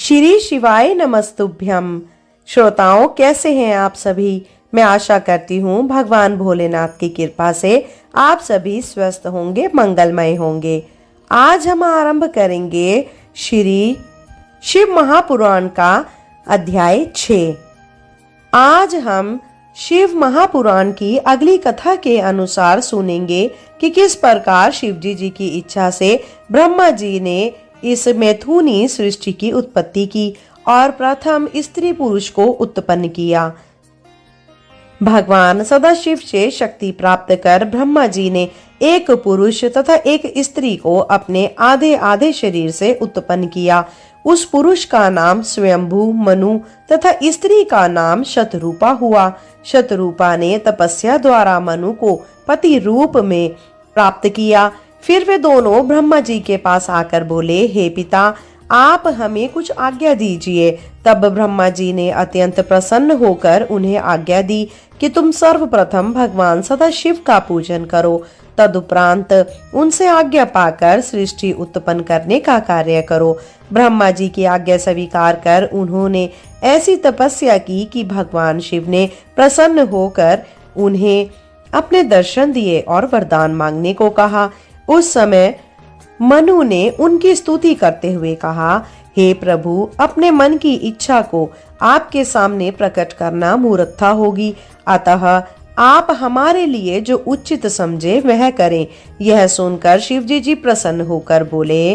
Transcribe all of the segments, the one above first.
श्री शिवाय नमस्तुभ्यम। श्रोताओं, कैसे हैं आप सभी? मैं आशा करती हूँ भगवान भोलेनाथ की कृपा से आप सभी स्वस्थ होंगे, मंगलमय होंगे। आज हम आरंभ करेंगे श्री शिव महापुराण का अध्याय 6। आज हम शिव महापुराण की अगली कथा के अनुसार सुनेंगे कि किस प्रकार शिवजी जी की इच्छा से ब्रह्मा जी ने इस मैथुनी सृष्टि की उत्पत्ति की और प्रथम स्त्री पुरुष को उत्पन्न किया। भगवान सदाशिव से शक्ति प्राप्त कर ब्रह्मा जी ने एक पुरुष तथा एक स्त्री को अपने आधे आधे शरीर से उत्पन्न किया। उस पुरुष का नाम स्वयंभू मनु तथा स्त्री का नाम शतरूपा हुआ। शतरूपा ने तपस्या द्वारा मनु को पति रूप में प्राप्त किया। फिर वे दोनों ब्रह्मा जी के पास आकर बोले, हे पिता, आप हमें कुछ आज्ञा दीजिए। तब ब्रह्मा जी ने अत्यंत प्रसन्न होकर उन्हें आज्ञा दी कि तुम सर्वप्रथम भगवान सदाशिव का पूजन करो, तदुपरांत उनसे आज्ञा पाकर सृष्टि उत्पन्न करने का कार्य करो। ब्रह्मा जी की आज्ञा स्वीकार कर उन्होंने ऐसी तपस्या की कि भगवान शिव ने प्रसन्न होकर उन्हें अपने दर्शन दिए और वरदान मांगने को कहा। उस समय मनु ने उनकी स्तुति करते हुए कहा, हे प्रभु, अपने मन की इच्छा को आपके सामने प्रकट करना मूर्खता होगी, अतः आप हमारे लिए जो उचित समझे वह करें। यह सुनकर शिवजी जी प्रसन्न होकर बोले,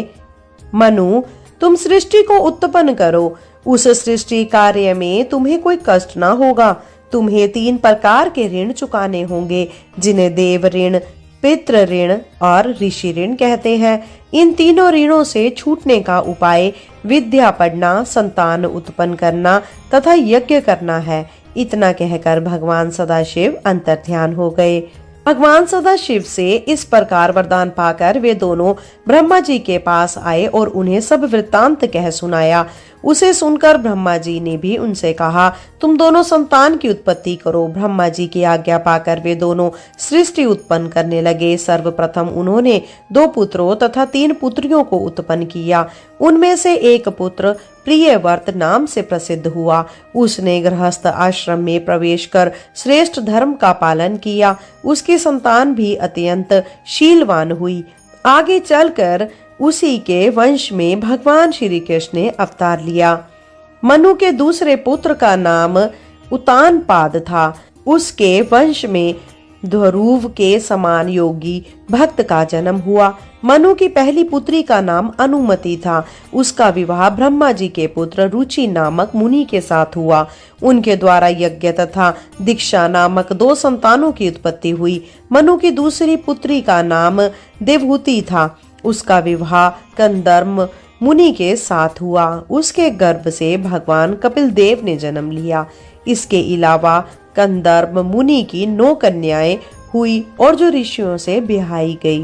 मनु, तुम सृष्टि को उत्पन्न करो। उस सृष्टि कार्य में तुम्हें कोई कष्ट ना होगा। तुम्हें 3 प्रकार के ऋण चुकाने होंगे, जिन्हें देव ऋण, पितृ ऋण और ऋषि ऋण कहते हैं। इन तीनों ऋणों से छूटने का उपाय विद्या पढ़ना, संतान उत्पन्न करना तथा यज्ञ करना है। इतना कहकर भगवान सदाशिव अंतर्ध्यान हो गए। भगवान सदाशिव से इस प्रकार वरदान पाकर वे दोनों ब्रह्मा जी के पास आए और उन्हें सब वृत्तांत कह सुनाया। उसे सुनकर ब्रह्मा जी ने भी उनसे कहा, तुम दोनों संतान की उत्पत्ति करो। ब्रह्मा जी की आज्ञा पाकर वे दोनों सृष्टि उत्पन्न करने लगे। सर्वप्रथम उन्होंने 2 पुत्रों तथा 3 पुत्रियों को उत्पन्न किया। उनमें से एक पुत्र प्रियव्रत नाम से प्रसिद्ध हुआ। उसने गृहस्थ आश्रम में प्रवेश कर श्रेष्ठ धर्म का पालन किया। उसकी संतान भी अत्यंत शीलवान हुई। आगे चलकर उसी के वंश में भगवान श्री कृष्ण ने अवतार लिया। मनु के दूसरे पुत्र का नाम उतानपाद था। उसके वंश में ध्रुव के समान योगी भक्त का जन्म हुआ। मनु की पहली पुत्री का नाम अनुमति था। उसका विवाह ब्रह्मा जी के पुत्र रुचि नामक मुनि के साथ हुआ। उनके द्वारा यज्ञ तथा दीक्षा नामक 2 संतानों की उत्पत्ति हुई। मनु की दूसरी पुत्री का नाम देवहूति था। उसका विवाह कंदर्म मुनि के साथ हुआ। उसके गर्भ से भगवान कपिल देव ने जन्म लिया। इसके अलावा कंदर्म मुनि की 9 कन्याएं हुई और जो ऋषियों से ब्याही गई।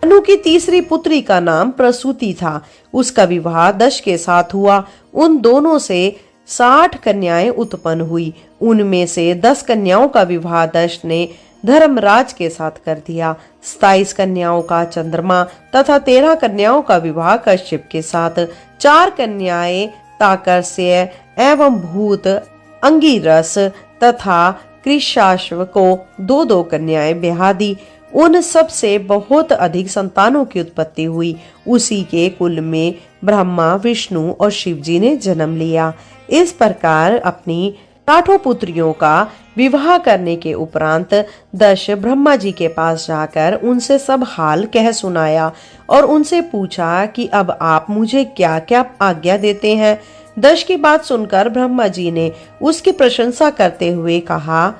मनु की तीसरी पुत्री का नाम प्रसूति था। उसका विवाह दक्ष के साथ हुआ। उन दोनों से 60 कन्याएं उत्पन्न हुई। उनमें से 10 कन्याओं का विवाह दक्ष ने धर्मराज के साथ कर दिया। 27 कन्याओं का चंद्रमा तथा 13 कन्याओं का विवाह कश्यप के साथ। 4 कन्याएं ताकस्य एवं भूत अंगिरस तथा कृशाश्व को 2-2 कन्याएं ब्याह दी। उन सब से बहुत अधिक संतानों की उत्पत्ति हुई। उसी के कुल में ब्रह्मा, विष्णु और शिव जी ने जन्म लिया। इस प्रकार अपनी 8 पुत्रियों का विवाह करने के उपरांत दक्ष ब्रह्मा जी के पास जाकर उनसे सब हाल कह सुनाया और उनसे पूछा कि अब आप मुझे क्या क्या आज्ञा देते हैं। दक्ष की बात सुनकर ब्रह्मा जी ने उसकी प्रशंसा करते हुए कहा,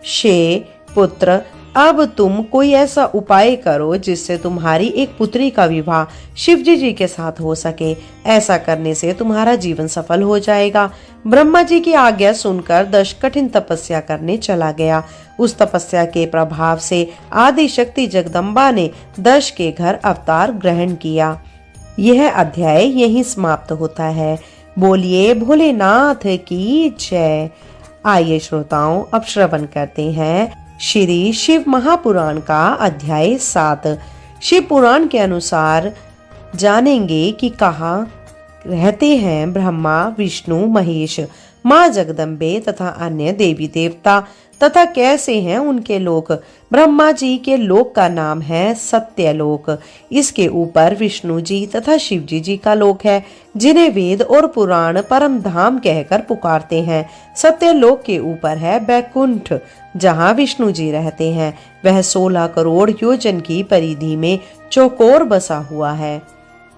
शे पुत्र, अब तुम कोई ऐसा उपाय करो जिससे तुम्हारी एक पुत्री का विवाह शिवजी जी के साथ हो सके। ऐसा करने से तुम्हारा जीवन सफल हो जाएगा। ब्रह्मा जी की आज्ञा सुनकर दक्ष कठिन तपस्या करने चला गया। उस तपस्या के प्रभाव से आदि शक्ति जगदम्बा ने दक्ष के घर अवतार ग्रहण किया। यह अध्याय यहीं समाप्त होता है। बोलिए भोलेनाथ की जय। आइए श्रोताओं, अब श्रवण करते हैं श्री शिव महापुराण का अध्याय 7। शिव पुराण के अनुसार जानेंगे कि कहा रहते हैं ब्रह्मा, विष्णु, महेश, माँ जगदम्बे तथा अन्य देवी देवता, तथा कैसे हैं उनके लोक। ब्रह्मा जी के लोक का नाम है सत्यलोक। इसके ऊपर विष्णु जी तथा शिव जी का लोक है, जिन्हें वेद और पुराण परम धाम कहकर पुकारते हैं। सत्यलोक के ऊपर है बैकुंठ, जहाँ विष्णु जी रहते हैं। वह 16 करोड़ योजन की परिधि में चौकोर बसा हुआ है।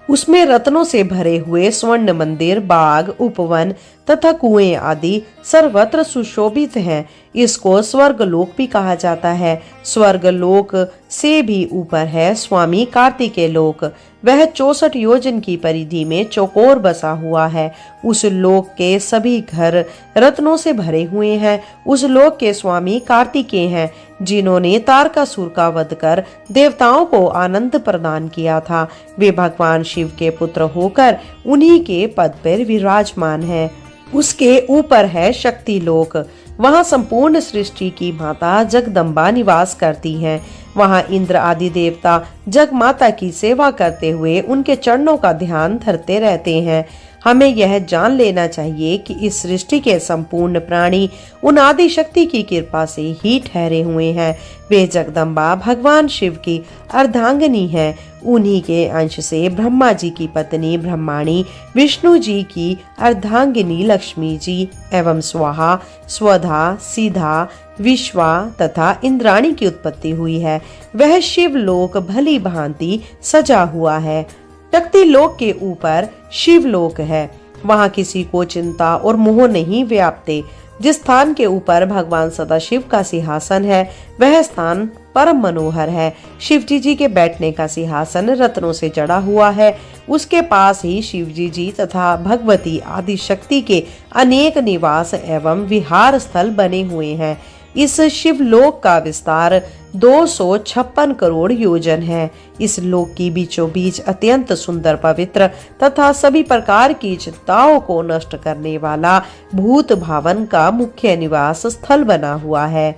उसमें रत्नों से भरे हुए स्वर्ण मंदिर, बाग, उपवन तथा कुएं आदि सर्वत्र सुशोभित हैं। इसको स्वर्गलोक भी कहा जाता है। स्वर्गलोक से भी ऊपर है स्वामी कार्तिकेय लोक। वह 64 योजन की परिधि में चौकोर बसा हुआ है। उस लोक के सभी घर रत्नों से भरे हुए हैं। उस लोक के स्वामी कार्तिकेय हैं, जिन्होंने तारकासुर का वध कर देवताओं को आनंद प्रदान किया था। वे भगवान शिव के पुत्र होकर उन्हीं के पद पर विराजमान है। उसके ऊपर है शक्ति लोक। वहाँ संपूर्ण सृष्टि की माता जगदम्बा निवास करती हैं। वहाँ इंद्र आदि देवता जग माता की सेवा करते हुए उनके चरणों का ध्यान धरते रहते हैं। हमें यह जान लेना चाहिए कि इस सृष्टि के संपूर्ण प्राणी उन आदि शक्ति की कृपा से ही ठहरे हुए हैं। वे जगदम्बा भगवान शिव की अर्धांगिनी हैं। उन्हीं के अंश से ब्रह्मा जी की पत्नी ब्रह्माणी, विष्णु जी की अर्धांगिनी लक्ष्मी जी एवं स्वाहा, स्वधा, सीधा, विश्वा तथा इंद्राणी की उत्पत्ति हुई है। वह शिवलोक भली भांति सजा हुआ है। शक्ति लोक के ऊपर शिवलोक है। वहाँ किसी को चिंता और मोह नहीं व्यापते। जिस स्थान के ऊपर भगवान सदाशिव का सिंहासन है, वह स्थान परम मनोहर है। शिव जी के बैठने का सिंहासन रत्नों से जड़ा हुआ है। उसके पास ही शिव जी तथा भगवती आदि शक्ति के अनेक निवास एवं विहार स्थल बने हुए हैं। इस शिवलोक का विस्तार 256 करोड़ योजन है। इस लोक की बीचों बीच अत्यंत सुंदर, पवित्र तथा सभी प्रकार की चिंताओं को नष्ट करने वाला भूत भावन का मुख्य निवास स्थल बना हुआ है।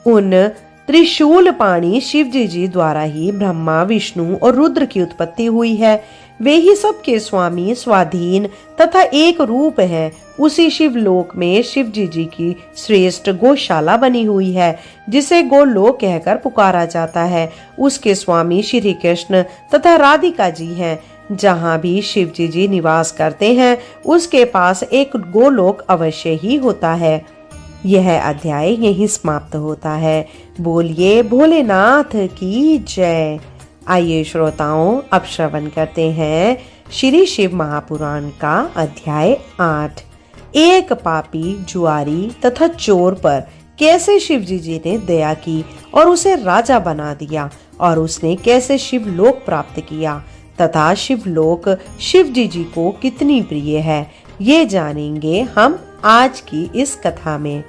उन त्रिशूल पाणी शिव जी द्वारा ही ब्रह्मा, विष्णु और रुद्र की उत्पत्ति हुई है। वे ही सबके स्वामी, स्वाधीन तथा एक रूप है। उसी शिवलोक में शिव जी की श्रेष्ठ गौशाला बनी हुई है, जिसे गोलोक कहकर पुकारा जाता है। उसके स्वामी श्री कृष्ण तथा राधिका जी हैं। जहाँ भी शिव जी निवास करते हैं, उसके पास एक गोलोक अवश्य ही होता है। यह अध्याय यहीं समाप्त होता है। बोलिए भोलेनाथ की जय। आइए श्रोताओं, अब श्रवण करते हैं श्री शिव महापुराण का अध्याय 8। एक पापी, जुआरी तथा चोर पर कैसे शिव जी ने दया की और उसे राजा बना दिया, और उसने कैसे शिवलोक प्राप्त किया तथा शिवलोक शिव जी को कितनी प्रिय है, ये जानेंगे हम आज की इस कथा में।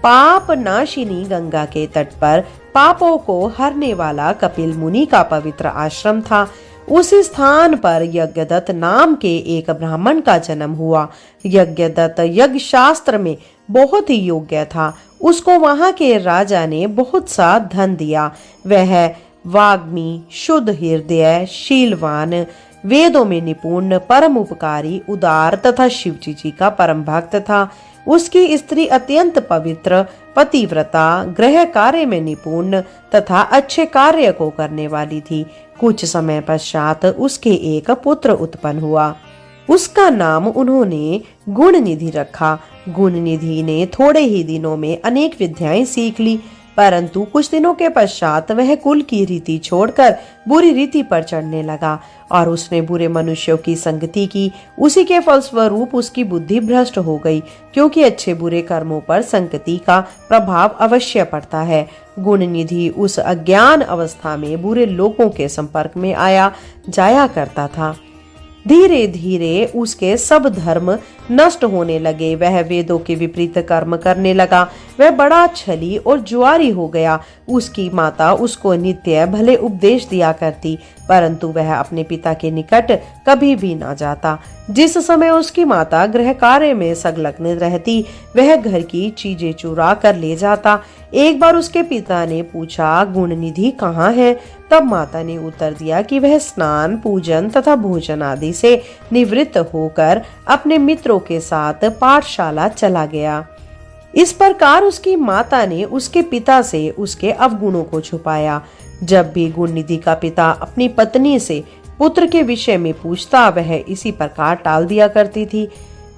पाप नाशिनी गंगा के तट पर पापों को हरने वाला कपिल मुनि का पवित्र आश्रम था। उसी स्थान पर यज्ञदत्त नाम के एक ब्राह्मण का जन्म हुआ। यज्ञदत्त यज्ञ शास्त्र में बहुत ही योग्य था। उसको वहां के राजा ने बहुत सा धन दिया। वह वाग्मी, शुद्ध हृदय, शीलवान, वेदों में निपुण, परम उपकारी, उदार तथा शिव जी का परम भक्त था। उसकी स्त्री अत्यंत पवित्र, पतिव्रता, गृह कार्य में निपुण तथा अच्छे कार्य को करने वाली थी। कुछ समय पश्चात उसके एक पुत्र उत्पन्न हुआ। उसका नाम उन्होंने गुणनिधि रखा। गुणनिधि ने थोड़े ही दिनों में अनेक विद्याएं सीख ली, परंतु कुछ दिनों के पश्चात वह कुल की रीति छोड़कर बुरी रीति पर चढ़ने लगा और उसने बुरे मनुष्यों की संगति की। उसी के फलस्वरूप उसकी बुद्धि भ्रष्ट हो गई, क्योंकि अच्छे बुरे कर्मों पर संगति का प्रभाव अवश्य पड़ता है। गुणनिधि उस अज्ञान अवस्था में बुरे लोगों के संपर्क में आया जाया करता था। धीरे धीरे उसके सब धर्म नष्ट होने लगे। वह वेदों के विपरीत कर्म करने लगा। वह बड़ा छली और जुआरी हो गया। उसकी माता उसको नित्य भले उपदेश दिया करती, परंतु वह अपने पिता के निकट कभी भी ना जाता। जिस समय उसकी माता गृह कार्य में संलग्न रहती, वह घर की चीजें चुरा कर ले जाता। एक बार उसके पिता ने पूछा, गुणनिधि कहाँ है? तब माता ने उत्तर दिया कि वह स्नान, पूजन तथा भोजन आदि से निवृत्त होकर अपने मित्रों के साथ पाठशाला चला गया। इस प्रकार उसकी माता ने उसके पिता से उसके अवगुणों को छुपाया। जब भी गुणनिधि का पिता अपनी पत्नी से पुत्र के विषय में पूछता, वह इसी प्रकार टाल दिया करती थी।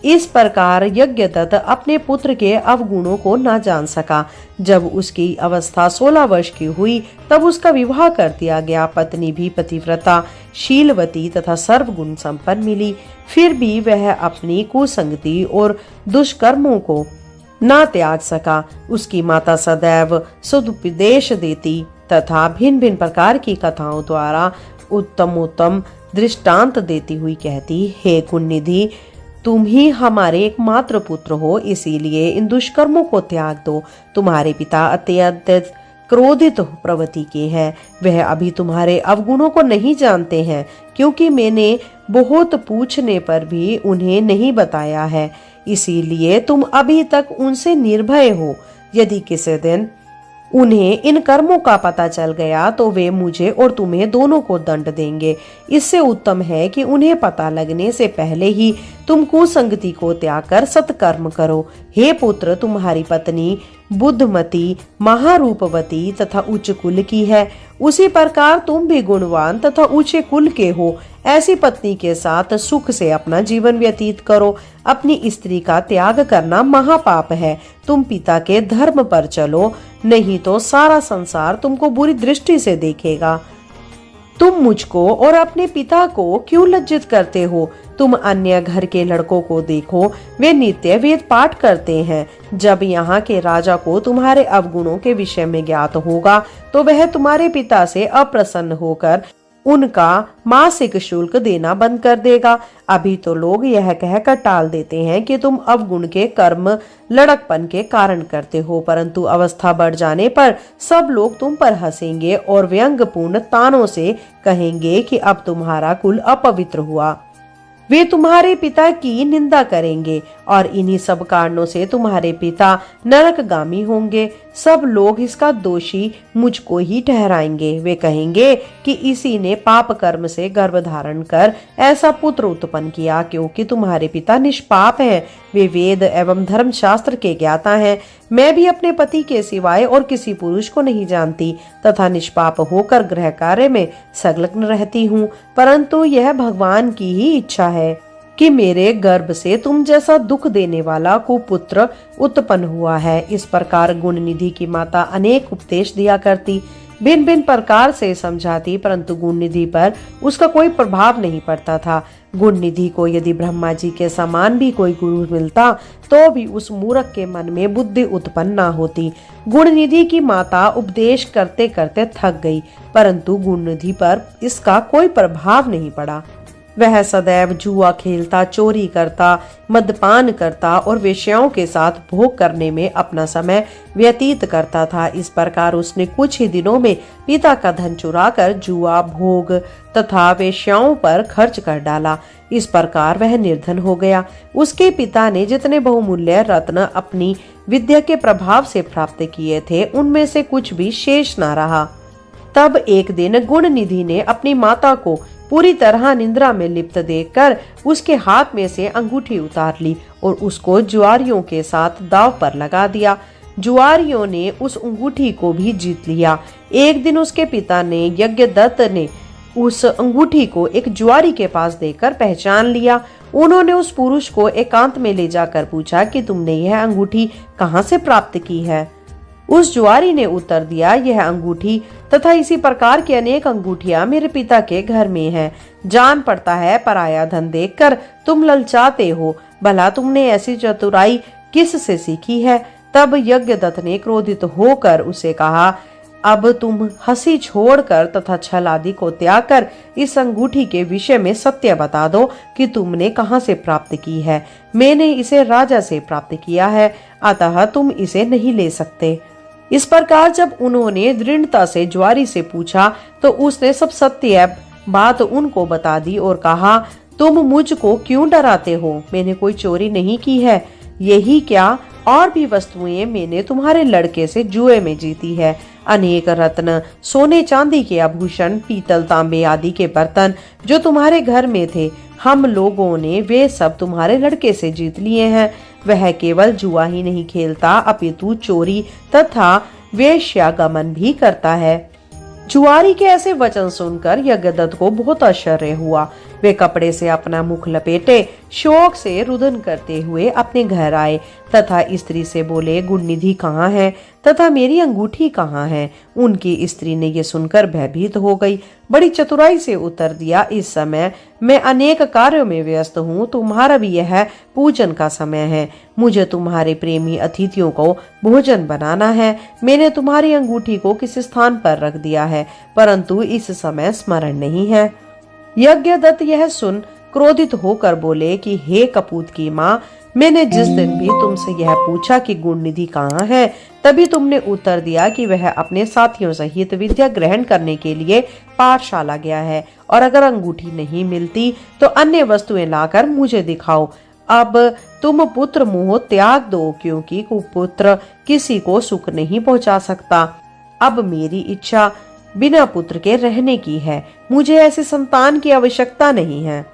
इस प्रकार यज्ञदत्त अपने पुत्र के अवगुणों को न जान सका। जब उसकी अवस्था 16 वर्ष की हुई, तब उसका विवाह कर दिया गया। पत्नी भी पतिव्रता, शीलवती तथा सर्वगुण संपन्न मिली। फिर भी वह अपनी कुसंगति और दुष्कर्मों को न त्याग सका। उसकी माता सदैव सदुपदेश देती तथा भिन्न भिन्न प्रकार की कथाओं द्वारा उत्तमोत्तम दृष्टांत देती हुई कहती, हे गुणनिधि, तुम ही हमारे एकमात्र पुत्र हो, इसीलिए इन दुष्कर्मों को त्याग दो। तुम्हारे पिता अत्यंत क्रोधित प्रवृत्ति के हैं। वह अभी तुम्हारे अवगुणों को नहीं जानते हैं, क्योंकि मैंने बहुत पूछने पर भी उन्हें नहीं बताया है। इसीलिए तुम अभी तक उनसे निर्भय हो। यदि किसी दिन उन्हें इन कर्मों का पता चल गया तो वे मुझे और तुम्हें दोनों को दंड देंगे। इससे उत्तम है कि उन्हें पता लगने से पहले ही तुम कुसंगति को त्याग कर सत्कर्म करो। हे पुत्र, तुम्हारी पत्नी बुद्धमती, महारूपवती तथा उच्च कुल की है। उसी प्रकार तुम भी गुणवान तथा ऊंचे कुल के हो। ऐसी पत्नी के साथ सुख से अपना जीवन व्यतीत करो। अपनी स्त्री का त्याग करना महापाप है। तुम पिता के धर्म पर चलो, नहीं तो सारा संसार तुमको बुरी दृष्टि से देखेगा। तुम मुझको और अपने पिता को क्यों लज्जित करते हो? तुम अन्य घर के लड़कों को देखो, वे नित्य वेद पाठ करते हैं। जब यहाँ के राजा को तुम्हारे अवगुणों के विषय में ज्ञात होगा, तो वह तुम्हारे पिता से अप्रसन्न होकर उनका मासिक शुल्क देना बंद कर देगा। अभी तो लोग यह कहकर टाल देते हैं कि तुम अवगुण के कर्म लड़कपन के कारण करते हो, परंतु अवस्था बढ़ जाने पर सब लोग तुम पर हंसेंगे और व्यंग्यपूर्ण तानों से कहेंगे कि अब तुम्हारा कुल अपवित्र हुआ। वे तुम्हारे पिता की निंदा करेंगे और इन्हीं सब कारणों से तुम्हारे पिता नरकगामी होंगे। सब लोग इसका दोषी मुझको ही ठहराएंगे। वे कहेंगे कि इसी ने पाप कर्म से गर्भ धारण कर ऐसा पुत्र उत्पन्न किया, क्योंकि तुम्हारे पिता निष्पाप हैं। वे वेद एवं धर्मशास्त्र के ज्ञाता हैं। मैं भी अपने पति के सिवाय और किसी पुरुष को नहीं जानती तथा निष्पाप होकर गृह कार्य में संलग्न रहती हूँ, परंतु यह भगवान की ही इच्छा है कि मेरे गर्भ से तुम जैसा दुख देने वाला कुपुत्र उत्पन्न हुआ है। इस प्रकार गुणनिधि की माता अनेक उपदेश दिया करती, भिन्न भिन्न प्रकार से समझाती, परंतु गुणनिधि पर उसका कोई प्रभाव नहीं पड़ता था। गुणनिधि को यदि ब्रह्मा जी के समान भी कोई गुरु मिलता, तो भी उस मूर्ख के मन में बुद्धि उत्पन्न न होती। गुणनिधि की माता उपदेश करते करते थक गई, परंतु गुणनिधि पर इसका कोई प्रभाव नहीं पड़ा। वह सदैव जुआ खेलता, चोरी करता, मद्यपान करता और वेश्याओं के साथ भोग करने में अपना समय व्यतीत करता था। इस प्रकार उसने कुछ ही दिनों में पिता का धन चुराकर जुआ, भोग तथा वेश्याओं पर खर्च कर डाला। इस प्रकार वह निर्धन हो गया। उसके पिता ने जितने बहुमूल्य रत्न अपनी विद्या के प्रभाव से प्राप्त किए थे, उनमें से कुछ भी शेष न रहा। तब एक दिन गुणनिधि ने अपनी माता को पूरी तरह निद्रा में लिप्त देखकर उसके हाथ में से अंगूठी उतार ली और उसको जुआरियों के साथ दांव पर लगा दिया। जुआरियों ने उस अंगूठी को भी जीत लिया। एक दिन उसके पिता ने यज्ञदत्त ने उस अंगूठी को एक जुआरी के पास देकर पहचान लिया। उन्होंने उस पुरुष को एकांत में ले जाकर पूछा कि तुमने यह अंगूठी कहाँ से प्राप्त की है? उस जुआरी ने उत्तर दिया, यह अंगूठी तथा इसी प्रकार की अनेक अंगूठियां मेरे पिता के घर में हैं। जान पड़ता है पराया धन देखकर तुम ललचाते हो। भला तुमने ऐसी चतुराई किस से सीखी है? तब यज्ञदत्त ने क्रोधित होकर उसे कहा, अब तुम हंसी छोड़कर तथा छल आदि को त्याग कर इस अंगूठी के विषय में सत्य बता दो कि तुमने कहाँ से प्राप्त की है। मैंने इसे राजा से प्राप्त किया है, अतः तुम इसे नहीं ले सकते। इस प्रकार जब उन्होंने दृढ़ता से जुआरी से पूछा, तो उसने सब सत्य बात उनको बता दी और कहा, तुम मुझको क्यों डराते हो? मैंने कोई चोरी नहीं की है। यही क्या, और भी वस्तुएं मैंने तुम्हारे लड़के से जुए में जीती है। अनेक रत्न, सोने चांदी के आभूषण, पीतल तांबे आदि के बर्तन जो तुम्हारे घर में थे, हम लोगों ने वे सब तुम्हारे लड़के से जीत लिए हैं। वह केवल जुआ ही नहीं खेलता, अपितु चोरी तथा वेश्यागमन भी करता है। जुआरी के ऐसे वचन सुनकर यज्ञदत्त को बहुत आश्चर्य हुआ। वे कपड़े से अपना मुख लपेटे शोक से रुदन करते हुए अपने घर आए तथा स्त्री से बोले, गुणनिधि कहाँ है तथा मेरी अंगूठी कहाँ है? उनकी स्त्री ने ये सुनकर भयभीत हो गई। बड़ी चतुराई से उत्तर दिया, इस समय मैं अनेक कार्यों में व्यस्त हूँ, तुम्हारा भी यह पूजन का समय है। मुझे तुम्हारे प्रेमी अतिथियों को भोजन बनाना है। मैंने तुम्हारी अंगूठी को किसी स्थान पर रख दिया है, परंतु इस समय स्मरण नहीं है। यज्ञदत्त यह सुन क्रोधित होकर बोले कि हे कपूत की माँ, मैंने जिस दिन भी तुमसे यह पूछा कि गुणनिधि कहाँ है, तभी तुमने उत्तर दिया कि वह अपने साथियों सहित विद्या ग्रहण करने के लिए पाठशाला गया है, और अगर अंगूठी नहीं मिलती तो अन्य वस्तुएं लाकर मुझे दिखाओ। अब तुम पुत्र मोह त्याग दो, क्योंकि कुपुत्र किसी को सुख नहीं पहुंचा सकता। अब मेरी इच्छा बिना पुत्र के रहने की है। मुझे ऐसे संतान की आवश्यकता नहीं है।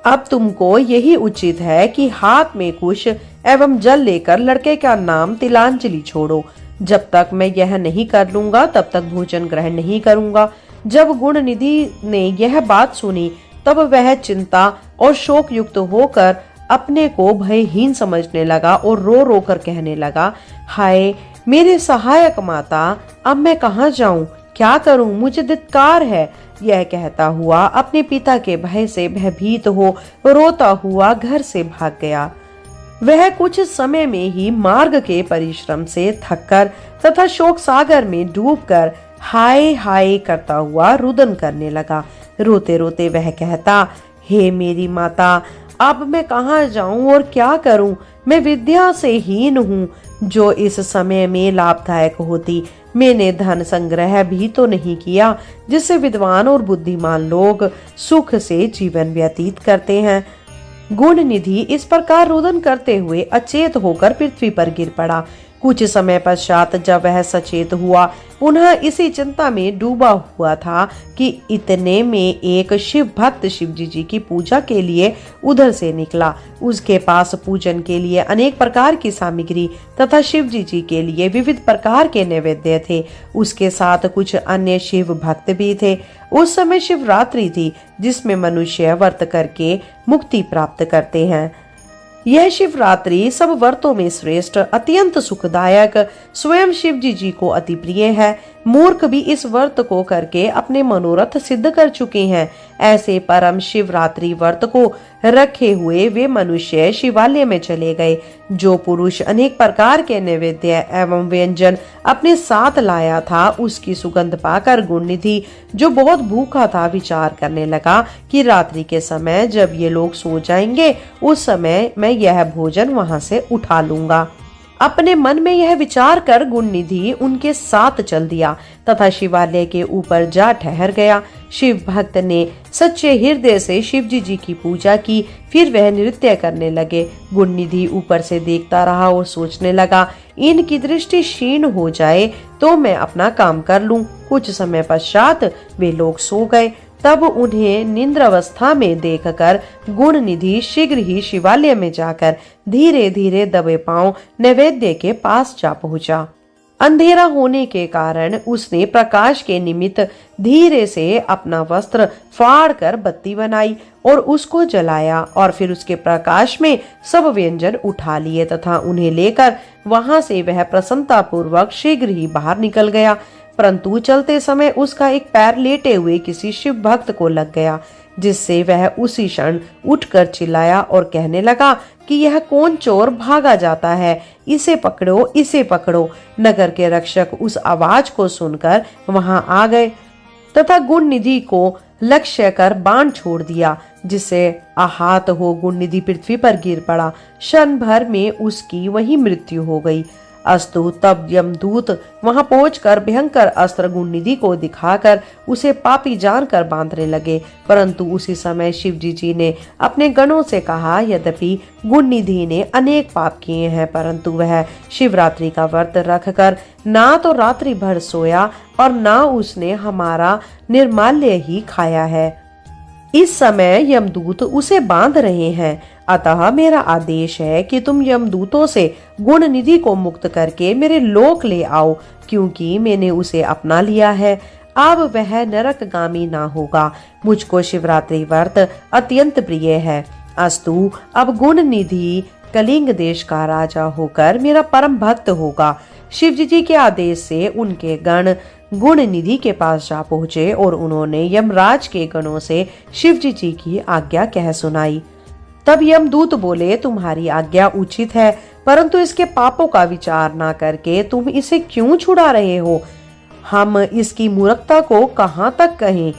अब तुमको यही उचित है कि हाथ में कुश एवं जल लेकर लड़के का नाम तिलांजलि छोड़ो। जब तक मैं यह नहीं कर लूंगा तब तक भोजन ग्रहण नहीं करूंगा। जब गुणनिधि ने यह बात सुनी तब वह चिंता और शोक युक्त होकर अपने को भयहीन समझने लगा और रो रो कर कहने लगा, हाय मेरे सहायक माता, अब मैं कहाँ जाऊं, क्या करूं, मुझे धिक्कार है। यह कहता हुआ अपने पिता के भय से भयभीत हो रोता हुआ घर से भाग गया। वह कुछ समय में ही मार्ग के परिश्रम से थककर तथा शोक सागर में डूबकर हाय हाय करता हुआ रुदन करने लगा। रोते रोते वह कहता, हे मेरी माता, अब मैं कहाँ जाऊं और क्या करूं? मैं विद्या से हीन हूँ जो इस समय में लाभदायक होती। मैंने धन संग्रह भी तो नहीं किया जिससे विद्वान और बुद्धिमान लोग सुख से जीवन व्यतीत करते हैं। गुणनिधि इस प्रकार रोदन करते हुए अचेत होकर पृथ्वी पर गिर पड़ा। कुछ समय पश्चात जब वह सचेत हुआ, पुनः इसी चिंता में डूबा हुआ था कि इतने में एक शिव भक्त शिवजी जी की पूजा के लिए उधर से निकला। उसके पास पूजन के लिए अनेक प्रकार की सामग्री तथा शिवजी जी के लिए विविध प्रकार के नैवेद्य थे। उसके साथ कुछ अन्य शिव भक्त भी थे। उस समय शिवरात्रि थी, जिसमें मनुष्य व्रत करके मुक्ति प्राप्त करते हैं। यह शिवरात्रि सब व्रतों में श्रेष्ठ, अत्यंत सुखदायक, स्वयं शिवजी जी को अति प्रिय है। मूर्ख भी इस व्रत को करके अपने मनोरथ सिद्ध कर चुके हैं। ऐसे परम शिवरात्रि व्रत को रखे हुए वे मनुष्य शिवालय में चले गए। जो पुरुष अनेक प्रकार के नैवेद्य एवं व्यंजन अपने साथ लाया था, उसकी सुगंध पाकर गुणनिधि, जो बहुत भूखा था, विचार करने लगा कि रात्रि के समय जब ये लोग सो जाएंगे, उस समय मैं यह भोजन वहां से उठा लूंगा। अपने मन में यह विचार कर गुणनिधि उनके साथ चल दिया तथा शिवालय के ऊपर जा ठहर गया। शिव भक्त ने सच्चे हृदय से शिवजी जी की पूजा की। फिर वह नृत्य करने लगे। गुणनिधि ऊपर से देखता रहा और सोचने लगा, इनकी दृष्टि क्षीण हो जाए तो मैं अपना काम कर लूं। कुछ समय पश्चात वे लोग सो गए। तब उन्हें निद्रावस्था में देखकर गुणनिधि शीघ्र ही शिवालय में जाकर धीरे धीरे दबे पांव नैवेद्य के पास जा पहुंचा। अंधेरा होने के कारण उसने प्रकाश के निमित्त धीरे से अपना वस्त्र फाड़ कर बत्ती बनाई और उसको जलाया, और फिर उसके प्रकाश में सब व्यंजन उठा लिए तथा उन्हें लेकर वहां से वह प्रसन्नता पूर्वक शीघ्र ही बाहर निकल गया। परंतु चलते समय उसका एक पैर लेटे हुए किसी शिव भक्त को लग गया, जिससे वह उसी क्षण उठकर चिल्लाया और कहने लगा कि यह कौन चोर भागा जाता है, इसे पकड़ो, इसे पकड़ो। नगर के रक्षक उस आवाज को सुनकर वहां आ गए तथा गुणनिधि को लक्ष्य कर बाण छोड़ दिया, जिससे आहत हो गुणनिधि पृथ्वी पर गिर पड़ा। क्षण भर में उसकी वही मृत्यु हो गई। अस्तु, तब यमदूत वहां पहुंचकर भयंकर अस्त्र गुणनिधि को दिखाकर उसे पापी जानकर बांधने लगे। परंतु उसी समय शिवजी जी ने अपने गणों से कहा, यद्यपि गुणनिधि ने अनेक पाप किए हैं, परंतु वह शिवरात्रि का व्रत रखकर ना तो रात्रि भर सोया और ना उसने हमारा निर्माल्य ही खाया है। इस समय यमदूत उसे बांध रहे हैं, अतः मेरा आदेश है कि तुम यमदूतों से गुण निधि को मुक्त करके मेरे लोक ले आओ, क्योंकि मैंने उसे अपना लिया है। अब वह नरकगामी ना होगा। मुझको शिवरात्रि व्रत अत्यंत प्रिय है। अस्तु, अब गुण निधि कलिंग देश का राजा होकर मेरा परम भक्त होगा। शिवजी जी के आदेश से उनके गण गुण निधि के पास जा पहुंचे और उन्होंने यमराज के गणों से शिवजी जी की आज्ञा कह सुनाई। तब यमदूत बोले, तुम्हारी आज्ञा उचित है, परंतु इसके पापों का विचार ना करके तुम इसे क्यों छुड़ा रहे हो? हम इसकी मूर्खता को कहाँ तक कहें?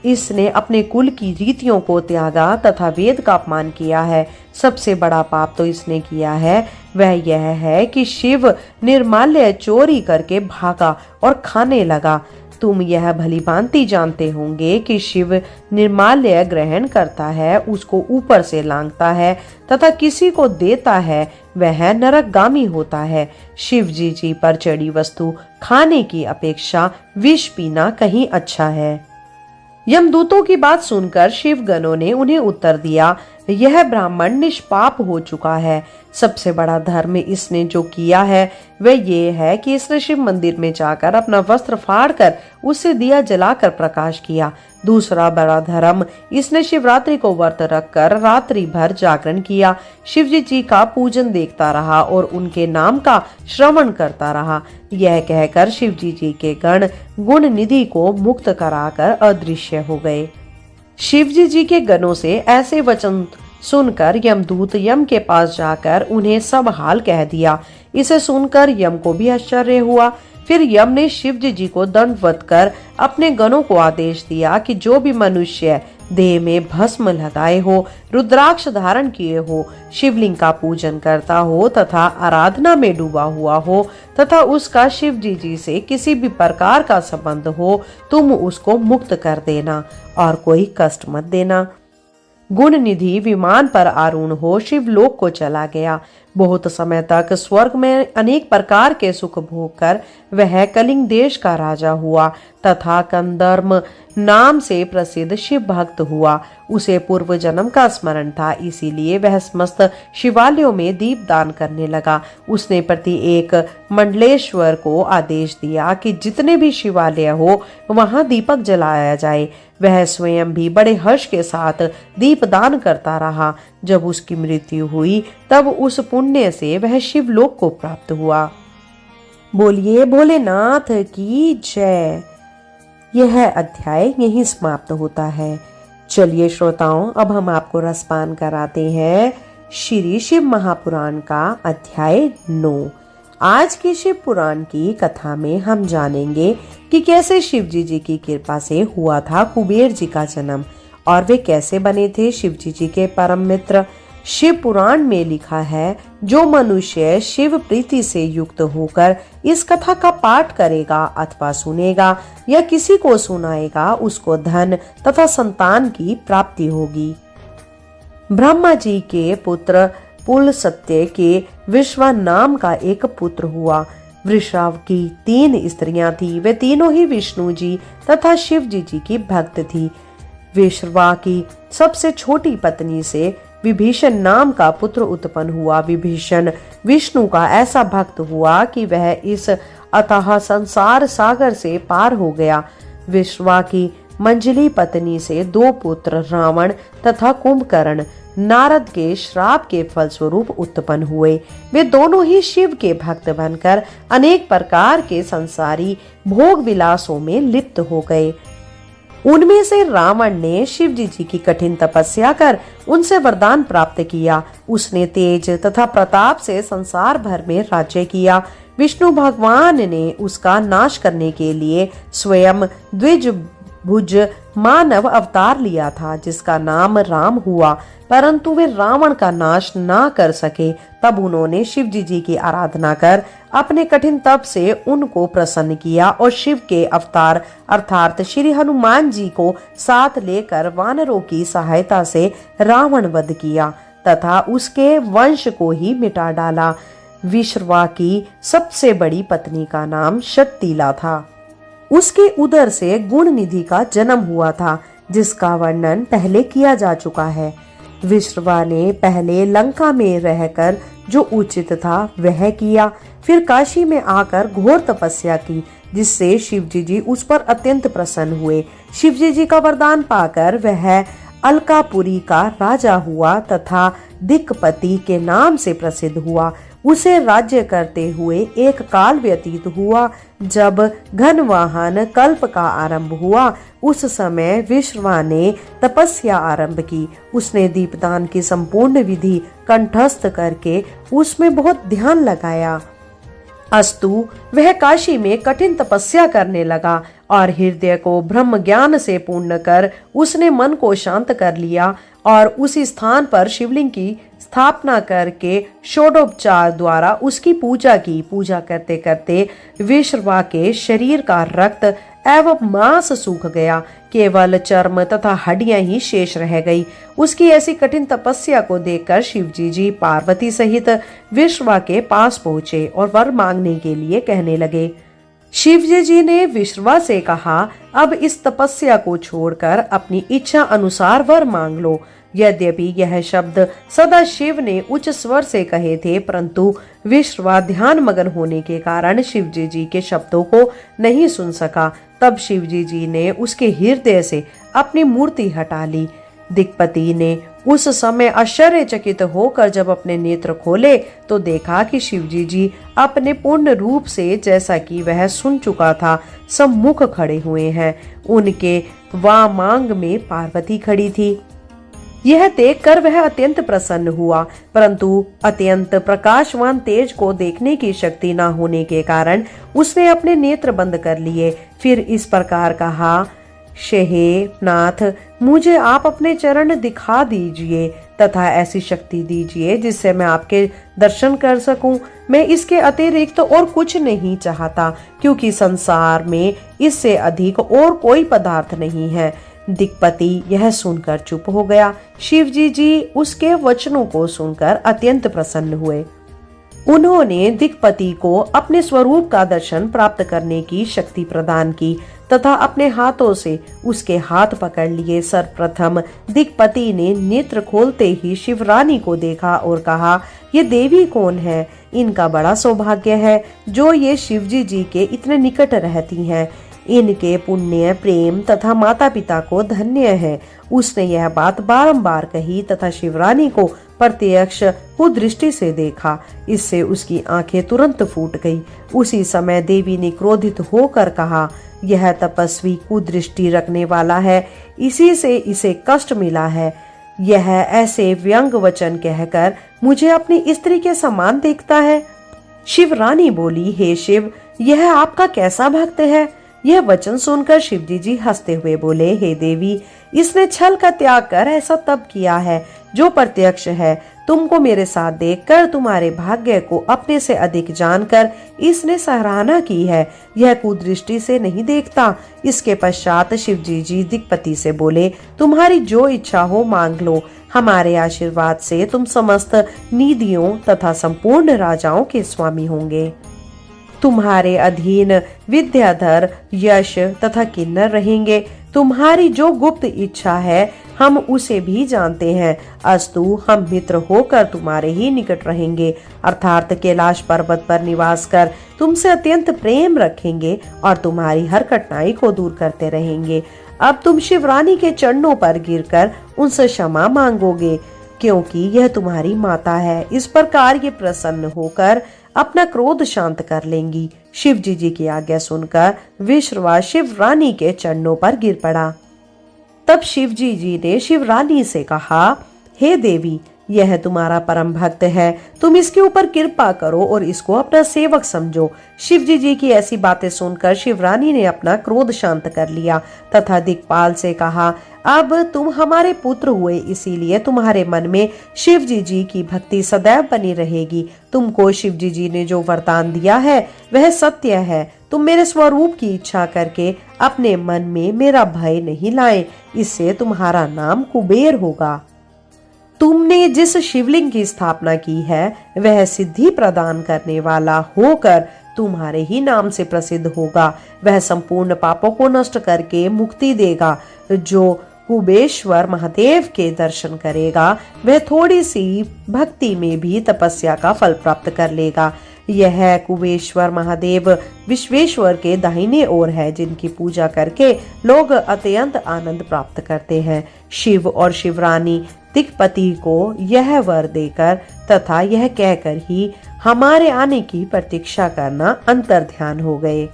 इसने अपने कुल की रीतियों को त्यागा तथा वेद का अपमान किया है। सबसे बड़ा पाप तो इसने किया है वह यह है कि शिव निर्माल्य चोरी करके भागा और खाने लगा। तुम यह भली भांति जानते होंगे कि शिव निर्माल्य ग्रहण करता है, उसको ऊपर से लांघता है तथा किसी को देता है, वह नरकगामी होता है। शिव जी पर चढ़ी वस्तु खाने की अपेक्षा विष पीना कहीं अच्छा है। यमदूतों की बात सुनकर शिवगणों ने उन्हें उत्तर दिया, यह ब्राह्मण निष्पाप हो चुका है। सबसे बड़ा धर्म इसने जो किया है वह ये है कि इसने शिव मंदिर में जाकर अपना वस्त्र फाड़कर उससे दिया जलाकर प्रकाश किया। दूसरा बड़ा धर्म, इसने शिवरात्रि को व्रत रखकर रात्रि भर जागरण किया, शिवजी जी का पूजन देखता रहा और उनके नाम का श्रवण करता रहा। यह कहकर शिवजी जी के गण गुण निधि को मुक्त कराकर अदृश्य हो गए। शिवजी जी के गणों से ऐसे वचन सुनकर यमदूत यम के पास जाकर उन्हें सब हाल कह दिया। इसे सुनकर यम को भी आश्चर्य हुआ। फिर यम ने शिवजी जी को दंडवत कर अपने गणों को आदेश दिया कि जो भी मनुष्य देह में भस्म लगाए हो, रुद्राक्ष धारण किए हो, शिवलिंग का पूजन करता हो तथा आराधना में डूबा हुआ हो तथा उसका शिवजी जी से किसी भी प्रकार का संबंध हो, तुम उसको मुक्त कर देना और कोई कष्ट मत देना। गुण निधि विमान पर आरूढ़ हो शिवलोक को चला गया। बहुत समय तक स्वर्ग में अनेक प्रकार के सुख भोग कर वह कलिंग देश का राजा हुआ तथा कंदर्म नाम से प्रसिद्ध शिव भक्त हुआ। उसे पूर्व जन्म का स्मरण था, इसीलिए वह समस्त शिवालयों में दीप दान करने लगा। उसने प्रति एक मंडलेश्वर को आदेश दिया कि जितने भी शिवालय हो वहां दीपक जलाया जाए। वह स्वयं भी बड़े हर्ष के साथ दीप दान करता रहा। जब उसकी मृत्यु हुई तब उस पुण्य से वह शिवलोक को प्राप्त हुआ। बोलिए भोलेनाथ की जय। यह अध्याय यहीं समाप्त होता है। चलिए श्रोताओं, अब हम आपको रसपान कराते हैं श्री शिव महापुराण का अध्याय 9। आज के शिव पुराण की कथा में हम जानेंगे कि कैसे शिवजी जी की कृपा से हुआ था कुबेर जी का जन्म और वे कैसे बने थे शिवजी जी के परम मित्र। शिव पुराण में लिखा है, जो मनुष्य शिव प्रीति से युक्त होकर इस कथा का पाठ करेगा अथवा सुनेगा या किसी को सुनाएगा, उसको धन तथा संतान की प्राप्ति होगी। ब्रह्मा जी के पुत्र पुल सत्य के विश्वा नाम का एक पुत्र हुआ। वृषभ की 3 स्त्रियां थी, वे तीनों ही विष्णु जी तथा शिव जी की भक्त थी। विश्वा की सबसे छोटी पत्नी से विभीषण नाम का पुत्र उत्पन्न हुआ। विभीषण विष्णु का ऐसा भक्त हुआ कि वह इस अथाह संसार सागर से पार हो गया। विश्वा की मंजली पत्नी से 2 पुत्र रावण तथा कुंभकर्ण नारद के श्राप के फलस्वरूप उत्पन्न हुए। वे दोनों ही शिव के भक्त बनकर अनेक प्रकार के संसारी भोग विलासों में लिप्त हो गए। उनमें से रावण ने शिव जी की कठिन तपस्या कर उनसे वरदान प्राप्त किया। उसने तेज तथा प्रताप से संसार भर में राज्य किया। विष्णु भगवान ने उसका नाश करने के लिए स्वयं द्विज भुज मानव अवतार लिया था जिसका नाम राम हुआ, परंतु वे रावण का नाश ना कर सके। तब उन्होंने शिव जी की आराधना कर अपने कठिन तप से उनको प्रसन्न किया और शिव के अवतार अर्थात श्री हनुमान जी को साथ लेकर वानरों की सहायता से रावण वध किया तथा उसके वंश को ही मिटा डाला। विश्रवा की सबसे बड़ी पत्नी का नाम शक्तिला था। उसके उदर से गुण निधि का जन्म हुआ था जिसका वर्णन पहले किया जा चुका है। विश्रवा ने पहले लंका में रहकर जो उचित था वह किया, फिर काशी में आकर घोर तपस्या की जिससे शिवजी जी उस पर अत्यंत प्रसन्न हुए। शिवजी जी का वरदान पाकर वह अलकापुरी का राजा हुआ तथा दिक्पति के नाम से प्रसिद्ध हुआ। उसे राज्य करते हुए एक काल व्यतीत हुआ। जब घनवाहन कल्प का आरंभ हुआ उस समय विश्रवा ने तपस्या आरंभ की। उसने दीपदान की संपूर्ण विधि कंठस्थ करके उसमें बहुत ध्यान लगाया। अस्तु वह काशी में कठिन तपस्या करने लगा और हृदय को ब्रह्म ज्ञान से पूर्ण कर उसने मन को शांत कर लिया और उसी स्थान पर शिवलिंग की स्थापना करके षोडोपचार द्वारा उसकी पूजा की। पूजा करते करते विश्रवा के शरीर का रक्त एवं मांस सूख गया, केवल चर्म तथा हड्डियां ही शेष रह गई। उसकी ऐसी कठिन तपस्या को देखकर शिवजी जी पार्वती सहित विश्रवा के पास पहुंचे और वर मांगने के लिए कहने लगे। शिवजी जी ने विश्रवा से कहा, अब इस तपस्या को छोड़कर अपनी इच्छा अनुसार वर मांग लो। यद्यपि यह शब्द सदा शिव ने उच्च स्वर से कहे थे, परंतु विश्रवा ध्यान मगन होने के कारण शिवजी जी के शब्दों को नहीं सुन सका। तब शिवजी जी ने उसके हृदय से अपनी मूर्ति हटा ली। दिक्पति ने उस समय आश्चर्यचकित होकर जब अपने नेत्र खोले तो देखा कि शिवजी जी अपने पूर्ण रूप से, जैसा कि वह सुन चुका था, सम्मुख खड़े हुए हैं। उनके वामांग में पार्वती खड़ी थी। यह देखकर वह अत्यंत प्रसन्न हुआ, परंतु अत्यंत प्रकाशवान तेज को देखने की शक्ति न होने के कारण उसने अपने नेत्र बंद कर लिए। फिर इस प्रकार कहा, शेहे नाथ, मुझे आप अपने चरण दिखा दीजिए तथा ऐसी शक्ति दीजिए जिससे मैं आपके दर्शन कर सकूं। मैं इसके अतिरिक्त और कुछ नहीं चाहता, क्योंकि संसार में इससे अधिक और कोई पदार्थ नहीं है। दिक्पति यह सुनकर चुप हो गया। शिवजी जी उसके वचनों को सुनकर अत्यंत प्रसन्न हुए। उन्होंने दिक्पति को अपने स्वरूप का दर्शन प्राप्त करने की शक्ति प्रदान की तथा अपने हाथों से उसके हाथ पकड़ लिए। सर्वप्रथम दिक्पति ने नेत्र खोलते ही शिवरानी को देखा और कहा, ये देवी कौन है? इनका बड़ा सौभाग्य है जो ये शिवजी जी के इतने निकट रहती हैं। इनके पुण्य, प्रेम तथा माता पिता को धन्य है। उसने यह बात बारंबार कही तथा शिवरानी को प्रत्यक्ष कुदृष्टि से देखा। इससे उसकी आंखें तुरंत फूट गई। उसी समय देवी ने क्रोधित होकर कहा, यह तपस्वी कुदृष्टि रखने वाला है, इसी से इसे कष्ट मिला है। यह ऐसे व्यंग वचन कहकर मुझे अपनी स्त्री के समान देखता है। शिवरानी बोली, हे शिव, यह आपका कैसा भक्त है? यह वचन सुनकर शिवजी जी हंसते हुए बोले, हे देवी, इसने छल का त्याग कर ऐसा तप किया है जो प्रत्यक्ष है। तुमको मेरे साथ देखकर तुम्हारे भाग्य को अपने से अधिक जानकर इसने सराहना की है। यह कुदृष्टि से नहीं देखता। इसके पश्चात शिवजी जी दिक्पति से बोले, तुम्हारी जो इच्छा हो मांग लो। हमारे आशीर्वाद से तुम समस्त निधियों तथा संपूर्ण राजाओं के स्वामी होंगे। तुम्हारे अधीन विद्याधर, यश तथा किन्नर रहेंगे। तुम्हारी जो गुप्त इच्छा है हम उसे भी जानते हैं। अस्तु, हम मित्र होकर तुम्हारे ही निकट रहेंगे, अर्थात कैलाश पर्वत पर निवास कर तुमसे अत्यंत प्रेम रखेंगे और तुम्हारी हर कठिनाई को दूर करते रहेंगे। अब तुम शिवरानी के चरणों पर गिरकर उनसे क्षमा मांगोगे, क्योंकि यह तुम्हारी माता है। इस प्रकार ये प्रसन्न होकर अपना क्रोध शांत कर लेंगी। शिवजी जी की आज्ञा सुनकर विश्रवा शिवरानी के चरणों पर गिर पड़ा। तब शिवजी जी ने शिवरानी से कहा, हे देवी, यह तुम्हारा परम भक्त है, तुम इसके ऊपर कृपा करो और इसको अपना सेवक समझो। शिवजी जी की ऐसी बातें सुनकर शिवरानी ने अपना क्रोध शांत कर लिया तथा दिक्पाल से कहा, अब तुम हमारे पुत्र हुए, इसीलिए तुम्हारे मन में शिवजी जी की भक्ति सदैव बनी रहेगी। तुमको शिवजी जी ने जो वरदान दिया है वह सत्य है। तुम मेरे स्वरूप की इच्छा करके अपने मन में मेरा भय नहीं लाए, इससे तुम्हारा नाम कुबेर होगा। तुमने जिस शिवलिंग की स्थापना की है वह सिद्धि प्रदान करने वाला होकर तुम्हारे ही नाम से प्रसिद्ध होगा। वह संपूर्ण पापों को नष्ट करके मुक्ति देगा। जो कुबेश्वर महादेव के दर्शन करेगा वह थोड़ी सी भक्ति में भी तपस्या का फल प्राप्त कर लेगा। यह कुबेश्वर महादेव विश्वेश्वर के दाहिने ओर है, जिनकी पूजा करके लोग अत्यंत आनंद प्राप्त करते हैं। शिव और शिवरानी दिक्पति को यह वर देकर तथा यह कहकर ही हमारे आने की प्रतीक्षा करना अंतर्ध्यान हो गए।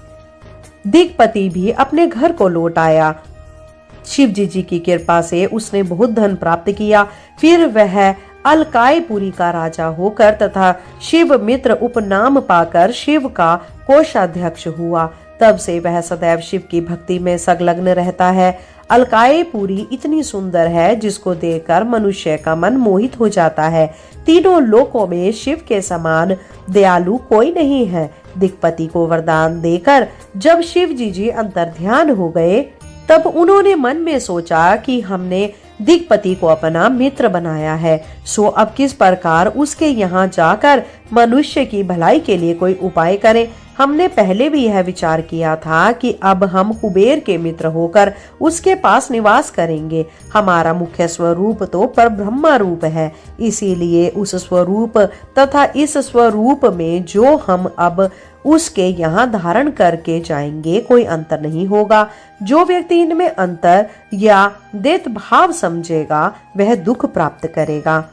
दिक्पति भी अपने घर को लौट आया। शिवजी जी की कृपा से उसने बहुत धन प्राप्त किया। फिर वह अलकायपुरी का राजा होकर तथा शिव मित्र उपनाम पाकर शिव का कोषाध्यक्ष हुआ। तब से वह सदैव शिव की भक्ति में संलग्न रहता है। अलकायपुरी इतनी सुंदर है जिसको देखकर मनुष्य का मन मोहित हो जाता है। तीनों लोकों में शिव के समान दयालु कोई नहीं है। दिक्पति को वरदान देकर जब शिव जी अंतर्ध्यान हो गए तब उन्होंने मन में सोचा कि हमने दिक्पति को अपना मित्र बनाया है, सो अब किस प्रकार उसके यहाँ जाकर मनुष्य की भलाई के लिए कोई उपाय करें। हमने पहले भी यह विचार किया था कि अब हम कुबेर के मित्र होकर उसके पास निवास करेंगे। हमारा मुख्य स्वरूप तो परब्रह्म रूप है, इसीलिए उस स्वरूप तथा इस स्वरूप में जो हम अब उसके यहाँ धारण करके जाएंगे कोई अंतर नहीं होगा। जो व्यक्ति इनमें अंतर या द्वैत भाव समझेगा वह दुख प्राप्त करेगा।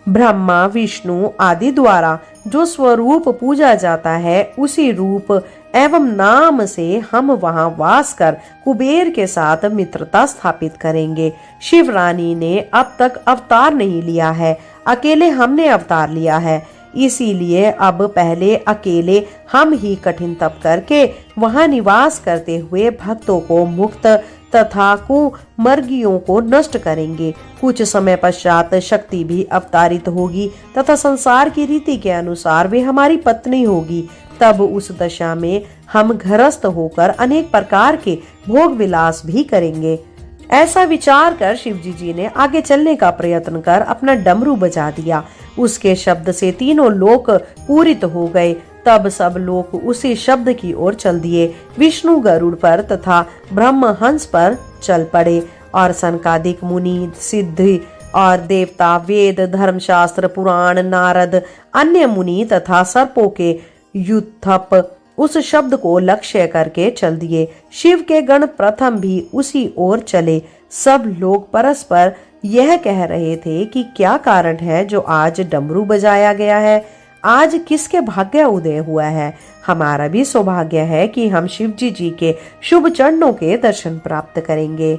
ब्रह्मा विष्णु आदि द्वारा जो स्वरूप पूजा जाता है उसी रूप एवं नाम से हम वहां वास कर कुबेर के साथ मित्रता स्थापित करेंगे। शिवरानी ने अब तक अवतार नहीं लिया है, अकेले हमने अवतार लिया है। इसीलिए अब पहले अकेले हम ही कठिन तप करके वहां निवास करते हुए भक्तों को मुक्त तथा कुमर्गियों को नष्ट करेंगे। कुछ समय पश्चात शक्ति भी अवतारित होगी तथा संसार की रीति के अनुसार वे हमारी पत्नी होगी। तब उस दशा में हम घरस्थ होकर अनेक प्रकार के भोग विलास भी करेंगे। ऐसा विचार कर शिवजी जी ने आगे चलने का प्रयत्न कर अपना डमरू बजा दिया। उसके शब्द से तीनों लोक पूरित हो गए। तब सब लोग उसी शब्द की ओर चल दिए। विष्णु गरुड़ पर तथा ब्रह्म हंस पर चल पड़े और सनकादिक मुनि सिद्धि और देवता वेद धर्मशास्त्र पुराण नारद अन्य मुनि तथा सर्पों के युद्धप उस शब्द को लक्ष्य करके चल दिए। शिव के गण प्रथम भी उसी ओर चले। सब लोग परस्पर यह कह रहे थे कि क्या कारण है जो आज डमरू बजाया गया है, आज किसके भाग्य उदय हुआ है। हमारा भी सौभाग्य है कि हम शिवजी जी के शुभ चरणों के दर्शन प्राप्त करेंगे।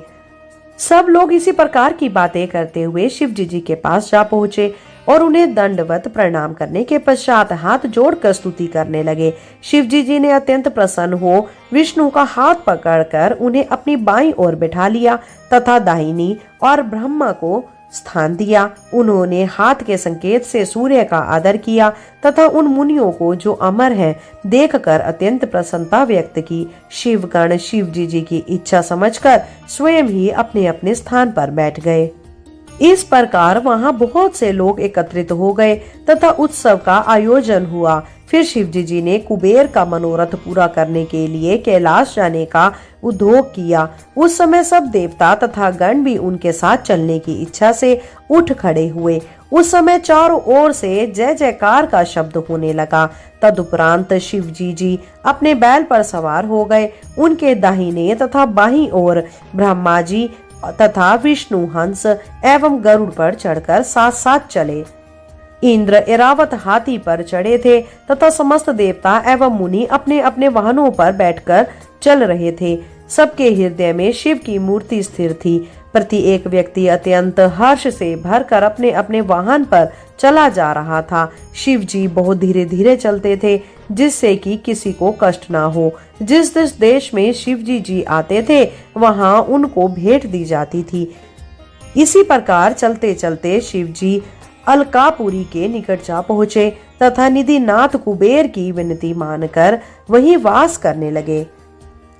सब लोग इसी प्रकार की बातें करते हुए शिवजी जी के पास जा पहुंचे और उन्हें दंडवत प्रणाम करने के पश्चात हाथ जोड़कर स्तुति करने लगे। शिवजी जी ने अत्यंत प्रसन्न हो विष्णु का हाथ पकड़कर उन्हें अपनी बाईं ओर बैठा लिया तथा दाहिनी और ब्रह्मा को स्थान दिया। उन्होंने हाथ के संकेत से सूर्य का आदर किया तथा उन मुनियों को जो अमर हैं देखकर अत्यंत प्रसन्नता व्यक्त की। शिवगण शिवजी जी की इच्छा समझकर स्वयं ही अपने अपने स्थान पर बैठ गए। इस प्रकार वहां बहुत से लोग एकत्रित हो गए तथा उत्सव का आयोजन हुआ। फिर शिवजी जी ने कुबेर का मनोरथ पूरा करने के लिए कैलाश जाने का उद्योग किया। उस समय सब देवता तथा गण भी उनके साथ चलने की इच्छा से उठ खड़े हुए। उस समय चारों ओर से जय जयकार का शब्द होने लगा। तदुपरांत शिवजी जी अपने बैल पर सवार हो गए। उनके दाहिने तथा बाईं ओर ब्रह्मा जी तथा विष्णु हंस एवं गरुड़ पर चढ़कर साथ साथ चले। इंद्र ऐरावत हाथी पर चढ़े थे तथा समस्त देवता एवं मुनि अपने अपने वाहनों पर बैठकर चल रहे थे। सबके हृदय में शिव की मूर्ति स्थिर थी। प्रत्येक व्यक्ति अत्यंत हर्ष से भरकर अपने अपने वाहन पर चला जा रहा था। शिव जी बहुत धीरे धीरे चलते थे, जिससे कि किसी को कष्ट ना हो। जिस जिस देश में शिव जी आते थे वहां उनको भेंट दी जाती थी। इसी प्रकार चलते चलते शिव जी अलकापुरी के निकट जा पहुंचे तथा निधिनाथ कुबेर की विनती मानकर वहीं वास करने लगे।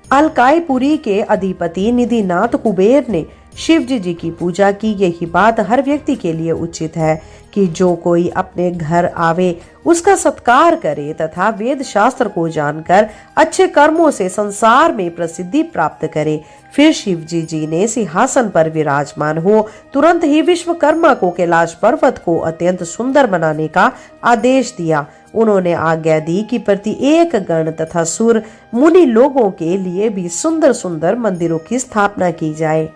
अलकापुरी के अधिपति निधिनाथ कुबेर ने शिव जी की पूजा की। यही बात हर व्यक्ति के लिए उचित है कि जो कोई अपने घर आवे उसका सत्कार करे तथा वेद शास्त्र को जानकर अच्छे कर्मों से संसार में प्रसिद्धि प्राप्त करे। फिर शिव जी ने सिंहासन पर विराजमान हो तुरंत ही विश्वकर्मा को कैलाश पर्वत को अत्यंत सुंदर बनाने का आदेश दिया। उन्होंने आज्ञा दी कि प्रत्येक गण तथा सुर मुनि लोगों के लिए भी सुंदर सुंदर मंदिरों की स्थापना की जाए।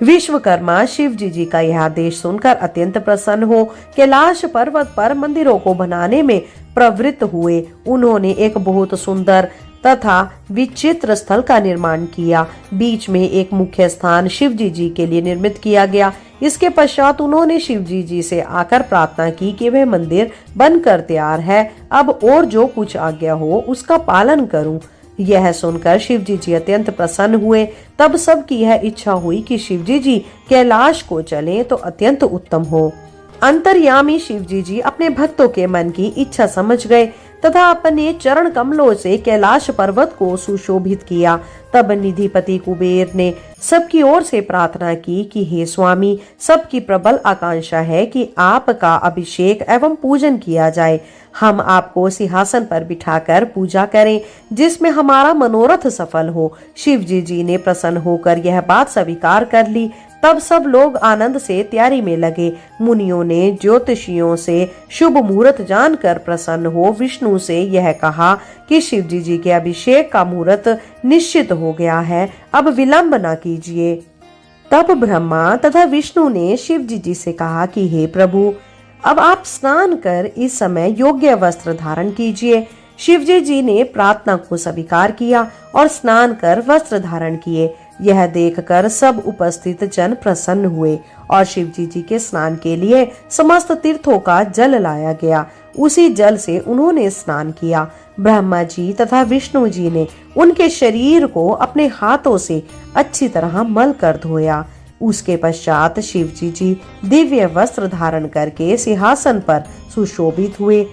विश्वकर्मा शिव जी का यह आदेश सुनकर अत्यंत प्रसन्न हो कैलाश पर्वत पर मंदिरों को बनाने में प्रवृत्त हुए। उन्होंने एक बहुत सुंदर तथा विचित्र स्थल का निर्माण किया। बीच में एक मुख्य स्थान शिव जी के लिए निर्मित किया गया। इसके पश्चात उन्होंने शिव जी से आकर प्रार्थना की कि वह मंदिर बनकर तैयार है, अब और जो कुछ आज्ञा हो उसका पालन करूं। यह सुनकर शिव जी अत्यंत प्रसन्न हुए। तब सबकी यह इच्छा हुई कि शिव जी कैलाश को चलें तो अत्यंत उत्तम हो। अंतर्यामी शिव जी अपने भक्तों के मन की इच्छा समझ गए तथा अपने चरण कमलों से कैलाश पर्वत को सुशोभित किया। तब निधिपति कुबेर ने सबकी ओर से प्रार्थना की कि हे स्वामी, सबकी प्रबल आकांक्षा है कि आपका अभिषेक एवं पूजन किया जाए। हम आपको सिंहासन पर बिठाकर पूजा करें जिसमें हमारा मनोरथ सफल हो। शिव जी ने प्रसन्न होकर यह बात स्वीकार कर ली। तब सब लोग आनंद से तैयारी में लगे। मुनियों ने ज्योतिषियों से शुभ मुहूर्त जानकर प्रसन्न हो विष्णु से यह कहा कि शिव जी के अभिषेक का मुहूर्त निश्चित हो गया है, अब विलंब न कीजिए। तब ब्रह्मा तथा विष्णु ने शिव जी से कहा कि हे प्रभु, अब आप स्नान कर इस समय योग्य वस्त्र धारण कीजिए। शिव जी ने प्रार्थना को स्वीकार किया और स्नान कर वस्त्र धारण किए। यह देखकर सब उपस्थित जन प्रसन्न हुए और शिव जी के स्नान के लिए समस्त तीर्थों का जल लाया गया। उसी जल से उन्होंने स्नान किया। ब्रह्मा जी तथा विष्णु जी ने उनके शरीर को अपने हाथों से अच्छी तरह मल कर धोया। उसके पश्चात शिव जी दिव्य वस्त्र धारण करके सिंहासन पर सुशोभित हुए।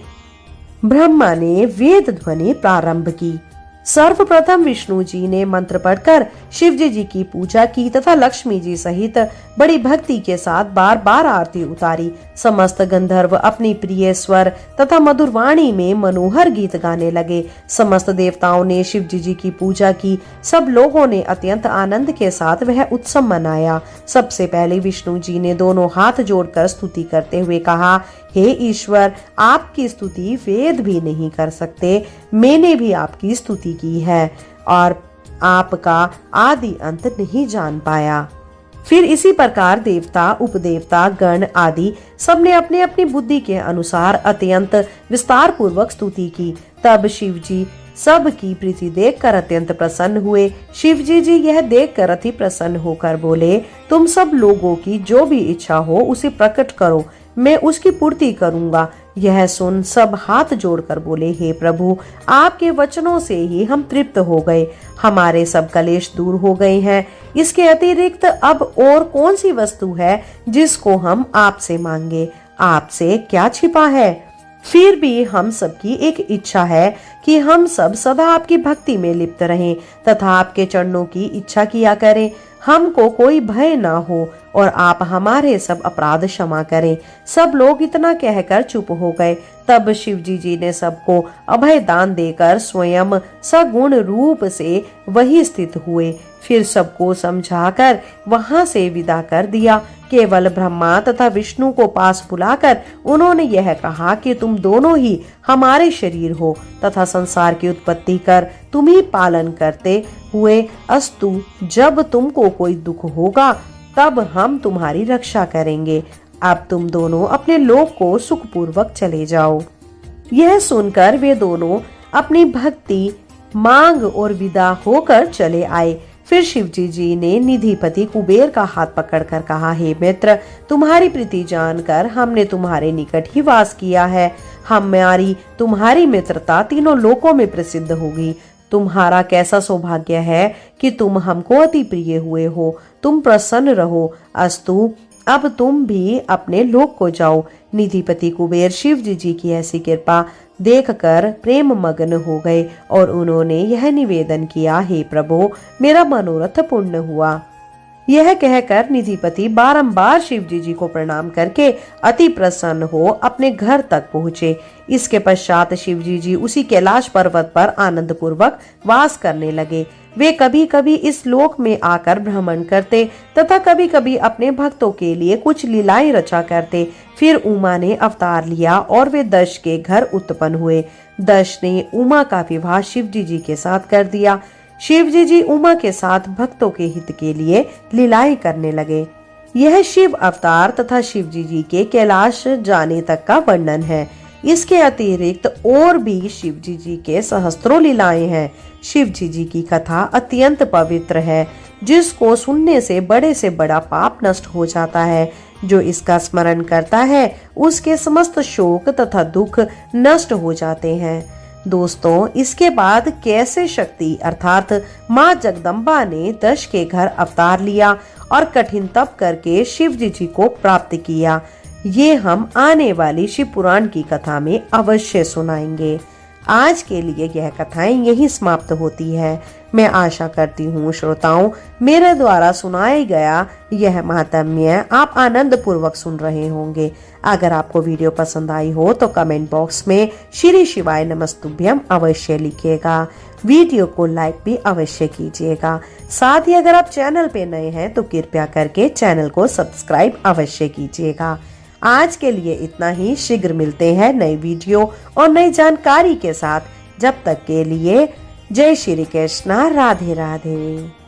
ब्रह्मा ने वेद ध्वनि प्रारंभ की। सर्वप्रथम विष्णु जी ने मंत्र पढ़कर शिव जी की पूजा की तथा लक्ष्मी जी सहित बड़ी भक्ति के साथ बार बार आरती उतारी। समस्त गंधर्व अपनी प्रिय स्वर तथा मधुर वाणी में मनोहर गीत गाने लगे। समस्त देवताओं ने शिव जी की पूजा की। सब लोगों ने अत्यंत आनंद के साथ वह उत्सव मनाया। सबसे पहले विष्णु जी ने दोनों हाथ जोड़कर स्तुति करते हुए कहा, हे ईश्वर, आपकी स्तुति वेद भी नहीं कर सकते। मैंने भी आपकी स्तुति की है और आपका आदि अंत नहीं जान पाया। फिर इसी प्रकार देवता, उपदेवता, गण आदि सबने अपने अपनी बुद्धि के अनुसार अत्यंत विस्तार पूर्वक स्तुति की। तब शिव जी सब की प्रीति देखकर अत्यंत प्रसन्न हुए। शिव जी यह देखकर अति प्रसन्न होकर बोले, तुम सब लोगों की जो भी इच्छा हो उसे प्रकट करो, मैं उसकी पूर्ति करूंगा। यह सुन सब हाथ जोड़कर बोले, हे प्रभु, आपके वचनों से ही हम तृप्त हो गए। हमारे सब कलेश दूर हो गए हैं। इसके अतिरिक्त अब और कौन सी वस्तु है जिसको हम आपसे मांगे? आपसे क्या छिपा है? फिर भी हम सबकी एक इच्छा है कि हम सब सदा आपकी भक्ति में लिप्त रहें तथा आपके चरणों की इच्छा किया करें। हमको कोई भय ना हो और आप हमारे सब अपराध क्षमा करें। सब लोग इतना कहकर चुप हो गए। तब शिव जी ने सबको अभय दान देकर स्वयं सगुण रूप से वही स्थित हुए। फिर सबको समझाकर वहां से विदा कर दिया। केवल ब्रह्मा तथा विष्णु को पास बुलाकर उन्होंने यह कहा कि तुम दोनों ही हमारे शरीर हो तथा संसार की उत्पत्ति कर तुम ही पालन करते हुए अस्तु, जब तुमको कोई दुख होगा तब हम तुम्हारी रक्षा करेंगे। अब तुम दोनों अपने लोक को सुखपूर्वक चले जाओ। यह सुनकर वे दोनों अपनी भक्ति मांग और विदा होकर चले आए। फिर शिवजी जी ने निधिपति कुबेर का हाथ पकड़कर कहा, हे मित्र, तुम्हारी प्रीति जानकर हमने तुम्हारे निकट ही वास किया है। हमारी तुम्हारी मित्रता तीनों लोकों में प्रसिद्ध होगी। तुम्हारा कैसा सौभाग्य है कि तुम हमको अति प्रिय हुए हो। तुम प्रसन्न रहो। अस्तु, अब तुम भी अपने लोक को जाओ। निधिपति कुबेर शिवजी जी की ऐसी कृपा देखकर प्रेम मग्न हो गए और उन्होंने यह निवेदन किया, हे प्रभु, मेरा मनोरथ पूर्ण हुआ। यह कहकर निधिपति बारंबार शिवजी जी को प्रणाम करके अति प्रसन्न हो अपने घर तक पहुँचे। इसके पश्चात शिवजी जी उसी कैलाश पर्वत पर आनंद पूर्वक वास करने लगे। वे कभी कभी इस लोक में आकर भ्रमण करते तथा कभी कभी अपने भक्तों के लिए कुछ लीलाएं रचा करते। फिर उमा ने अवतार लिया और वे दक्ष के घर उत्पन्न हुए। दक्ष ने उमा का विवाह शिवजी जी के साथ कर दिया। शिवजी जी उमा के साथ भक्तों के हित के लिए लीलाएं करने लगे। यह शिव अवतार तथा शिवजी जी के कैलाश जाने तक का वर्णन है। इसके अतिरिक्त और भी शिवजी जी के सहस्त्रों लीलाएं हैं। शिवजी जी की कथा अत्यंत पवित्र है, जिसको सुनने से बड़ा पाप नष्ट हो जाता है। जो इसका स्मरण करता है उसके समस्त शोक तथा दुख नष्ट हो जाते हैं। दोस्तों, इसके बाद कैसे शक्ति अर्थात माँ जगदम्बा ने दक्ष के घर अवतार लिया और कठिन तप करके शिवजी जी को प्राप्त किया, ये हम आने वाली शिव पुराण की कथा में अवश्य सुनाएंगे। आज के लिए यह कथाएं यही समाप्त होती है। मैं आशा करती हूँ श्रोताओं, मेरे द्वारा सुनाया गया यह महात्म्य आप आनंद पूर्वक सुन रहे होंगे। अगर आपको वीडियो पसंद आई हो तो कमेंट बॉक्स में श्री शिवाय नमस्तुभ्यम अवश्य लिखिएगा। वीडियो को लाइक भी अवश्य कीजिएगा। साथ ही अगर आप चैनल पे नए हैं तो कृपया करके चैनल को सब्सक्राइब अवश्य कीजिएगा। आज के लिए इतना ही। शीघ्र मिलते हैं नई वीडियो और नई जानकारी के साथ। जब तक के लिए जय श्री कृष्णा, राधे राधे।